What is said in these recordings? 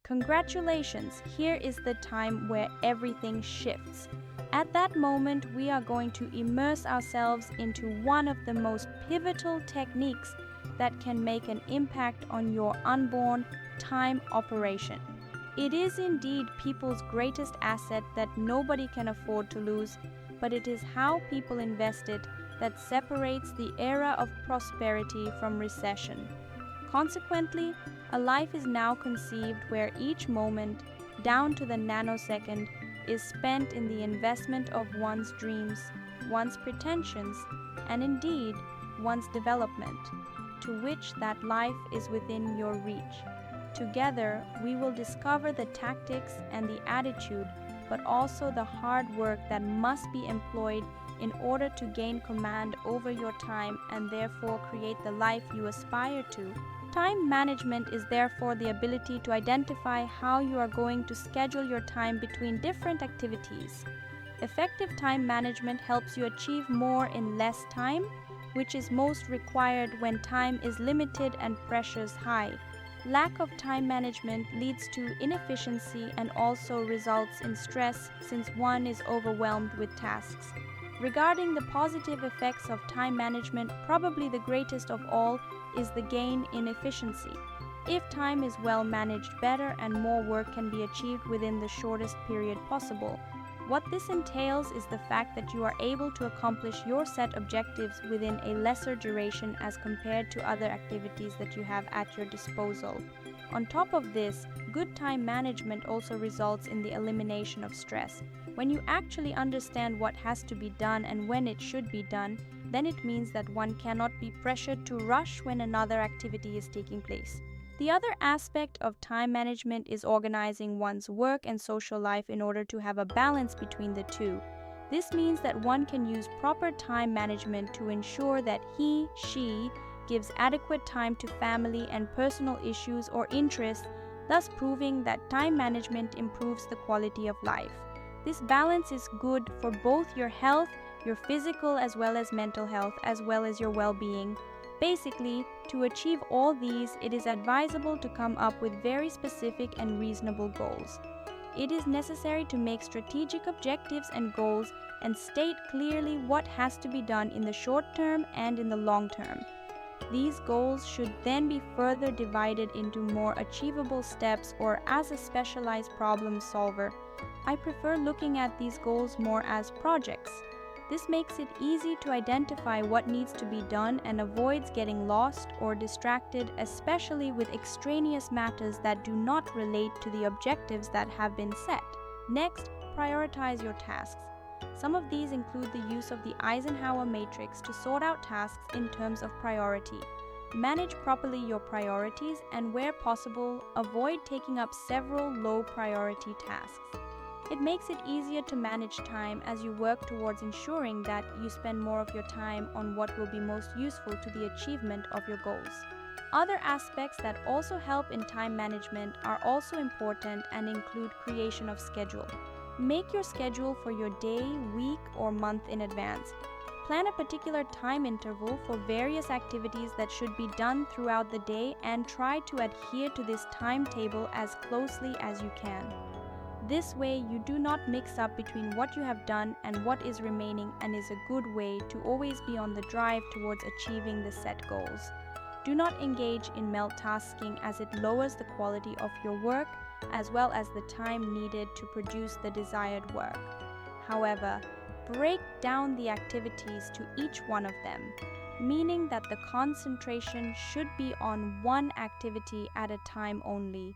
Congratulations, here is the time where everything shifts. At that moment, we are going to immerse ourselves into one of the most pivotal techniques that can make an impact on your unborn time operation. It is indeed people's greatest asset that nobody can afford to lose, but it is how people invest it that separates the era of prosperity from recession. Consequently, a life is now conceived where each moment, down to the nanosecond, is spent in the investment of one's dreams, one's pretensions, and indeed, one's development, to which that life is within your reach. Together, we will discover the tactics and the attitude, but also the hard work that must be employed in order to gain command over your time and therefore create the life you aspire to. Time management is therefore the ability to identify how you are going to schedule your time between different activities. Effective time management helps you achieve more in less time, which is most required when time is limited and pressures high. Lack of time management leads to inefficiency and also results in stress since one is overwhelmed with tasks. Regarding the positive effects of time management, probably the greatest of all is the gain in efficiency. If time is well managed, better and more work can be achieved within the shortest period possible. What this entails is the fact that you are able to accomplish your set objectives within a lesser duration as compared to other activities that you have at your disposal. On top of this, good time management also results in the elimination of stress. When you actually understand what has to be done and when it should be done, then it means that one cannot be pressured to rush when another activity is taking place. The other aspect of time management is organizing one's work and social life in order to have a balance between the two. This means that one can use proper time management to ensure that she gives adequate time to family and personal issues or interests, thus proving that time management improves the quality of life. This balance is good for both your health, your physical as well as mental health, as well as your well-being. Basically, to achieve all these, it is advisable to come up with very specific and reasonable goals. It is necessary to make strategic objectives and goals and state clearly what has to be done in the short term and in the long term. These goals should then be further divided into more achievable steps or as a specialized problem solver. I prefer looking at these goals more as projects. This makes it easy to identify what needs to be done and avoids getting lost or distracted, especially with extraneous matters that do not relate to the objectives that have been set. Next, prioritize your tasks. Some of these include the use of the Eisenhower matrix to sort out tasks in terms of priority. Manage properly your priorities and, where possible, avoid taking up several low-priority tasks. It makes it easier to manage time as you work towards ensuring that you spend more of your time on what will be most useful to the achievement of your goals. Other aspects that also help in time management are also important and include creation of schedule. Make your schedule for your day, week, or month in advance. Plan a particular time interval for various activities that should be done throughout the day and try to adhere to this timetable as closely as you can. This way, you do not mix up between what you have done and what is remaining, and is a good way to always be on the drive towards achieving the set goals. Do not engage in multitasking as it lowers the quality of your work as well as the time needed to produce the desired work. However, break down the activities to each one of them, meaning that the concentration should be on one activity at a time only.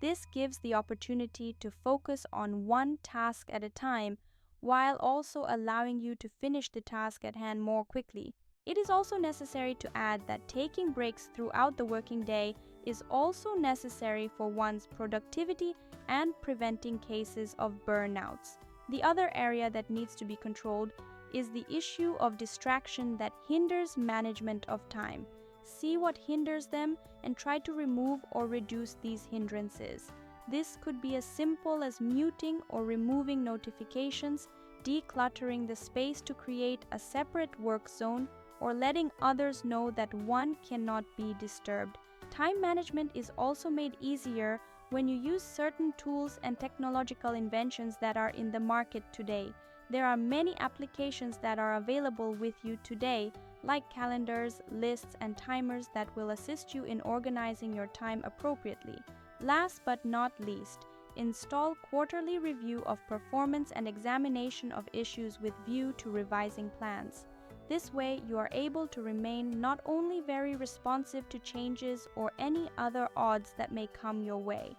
This gives the opportunity to focus on one task at a time, while also allowing you to finish the task at hand more quickly. It is also necessary to add that taking breaks throughout the working day is also necessary for one's productivity and preventing cases of burnouts. The other area that needs to be controlled is the issue of distraction that hinders management of time. See what hinders them and try to remove or reduce these hindrances. This could be as simple as muting or removing notifications, decluttering the space to create a separate work zone, or letting others know that one cannot be disturbed. Time management is also made easier When you use certain tools and technological inventions that are in the market today, there are many applications that are available with you today, like calendars, lists, and timers that will assist you in organizing your time appropriately. Last but not least, install quarterly review of performance and examination of issues with view to revising plans. This way, you are able to remain not only very responsive to changes or any other odds that may come your way.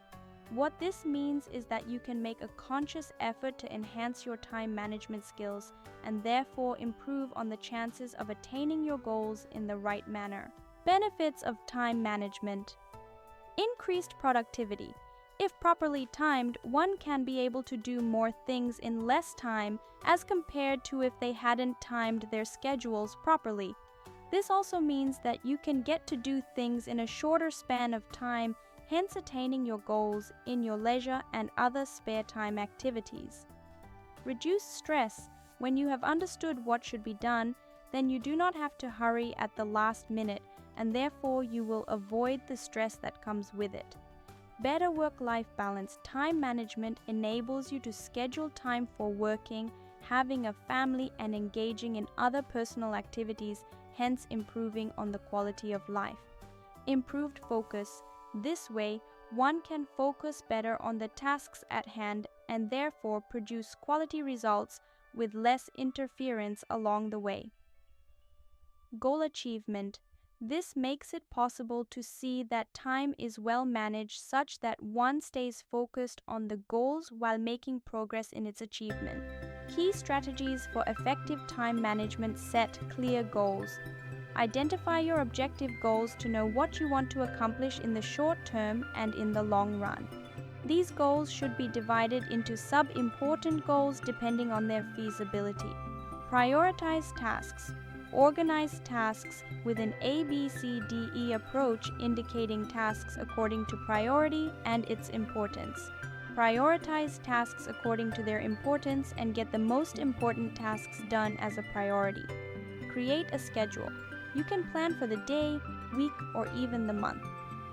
What this means is that you can make a conscious effort to enhance your time management skills and therefore improve on the chances of attaining your goals in the right manner. Benefits of time management: increased productivity. If properly timed, one can be able to do more things in less time as compared to if they hadn't timed their schedules properly. This also means that you can get to do things in a shorter span of time, hence attaining your goals in your leisure and other spare time activities. Reduce stress. When you have understood what should be done, then you do not have to hurry at the last minute, and therefore you will avoid the stress that comes with it. Better work-life balance. Time management enables you to schedule time for working, having a family, and engaging in other personal activities, hence improving on the quality of life. Improved focus. This way, one can focus better on the tasks at hand and therefore produce quality results with less interference along the way. Goal achievement. This makes it possible to see that time is well managed such that one stays focused on the goals while making progress in its achievement. Key strategies for effective time management: set clear goals. Identify your objective goals to know what you want to accomplish in the short term and in the long run. These goals should be divided into sub-important goals depending on their feasibility. Prioritize tasks. Organize tasks with an ABCDE approach, indicating tasks according to priority and its importance. Prioritize tasks according to their importance and get the most important tasks done as a priority. Create a schedule. You can plan for the day, week, or even the month.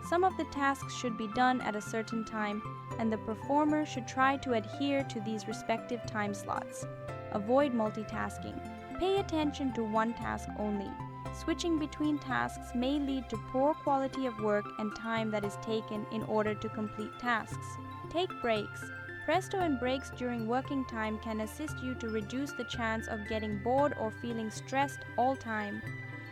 Some of the tasks should be done at a certain time, and the performer should try to adhere to these respective time slots. Avoid multitasking. Pay attention to one task only. Switching between tasks may lead to poor quality of work and time that is taken in order to complete tasks. Take breaks. Presto and breaks during working time can assist you to reduce the chance of getting bored or feeling stressed all time.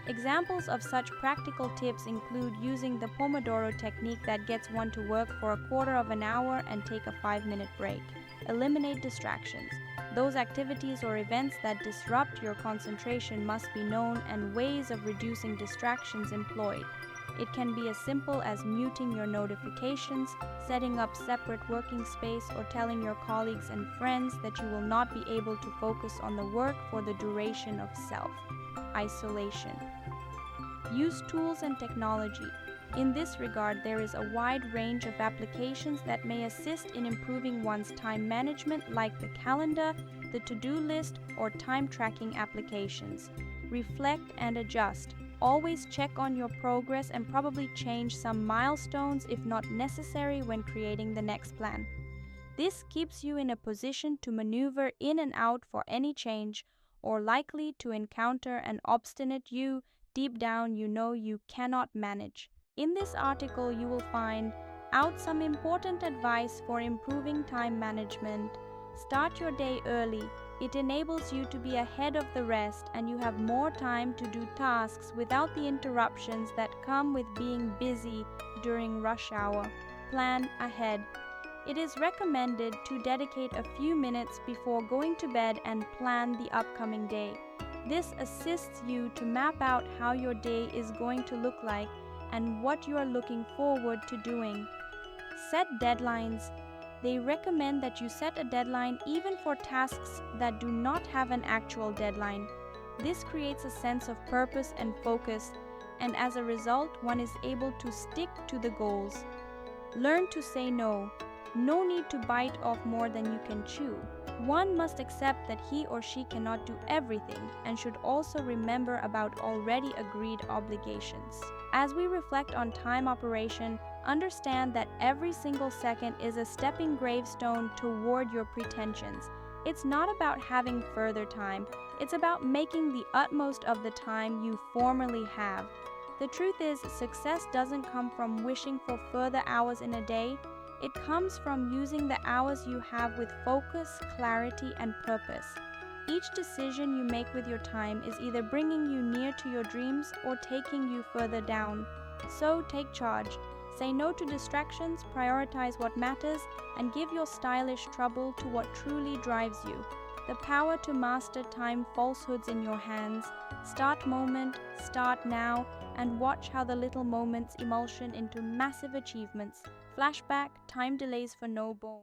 Examples of such practical tips include using the Pomodoro technique that gets one to work for a quarter of an hour and take a 5-minute break. Eliminate distractions. Those activities or events that disrupt your concentration must be known and ways of reducing distractions employed. It can be as simple as muting your notifications, setting up separate working space, or telling your colleagues and friends that you will not be able to focus on the work for the duration of self-isolation. Use tools and technology. In this regard, there is a wide range of applications that may assist in improving one's time management, like the calendar, the to-do list, or time tracking applications. Reflect and adjust. Always check on your progress and probably change some milestones if not necessary when creating the next plan. This keeps you in a position to maneuver in and out for any change, or likely to encounter an obstinate you deep down you know you cannot manage. In this article, you will find out some important advice for improving time management. Start your day early. It enables you to be ahead of the rest, and you have more time to do tasks without the interruptions that come with being busy during rush hour. Plan ahead. It is recommended to dedicate a few minutes before going to bed and plan the upcoming day. This assists you to map out how your day is going to look like and what you are looking forward to doing. Set deadlines. They recommend that you set a deadline even for tasks that do not have an actual deadline. This creates a sense of purpose and focus, and as a result, one is able to stick to the goals. Learn to say no. No need to bite off more than you can chew. One must accept that he or she cannot do everything and should also remember about already agreed obligations. As we reflect on time operation, Understand that every single second is a stepping gravestone toward your pretensions. It's not about having further time, it's about making the utmost of the time you formerly have. The truth is, success doesn't come from wishing for further hours in a day. It comes from using the hours you have with focus, clarity, and purpose. Each decision you make with your time is either bringing you near to your dreams or taking you further down. So take charge. Say no to distractions, prioritize what matters, and give your stylish trouble to what truly drives you. The power to master time falsehoods in your hands. Start moment, start now, and watch how the little moments emulsion into massive achievements. Flashback, time delays for no bone.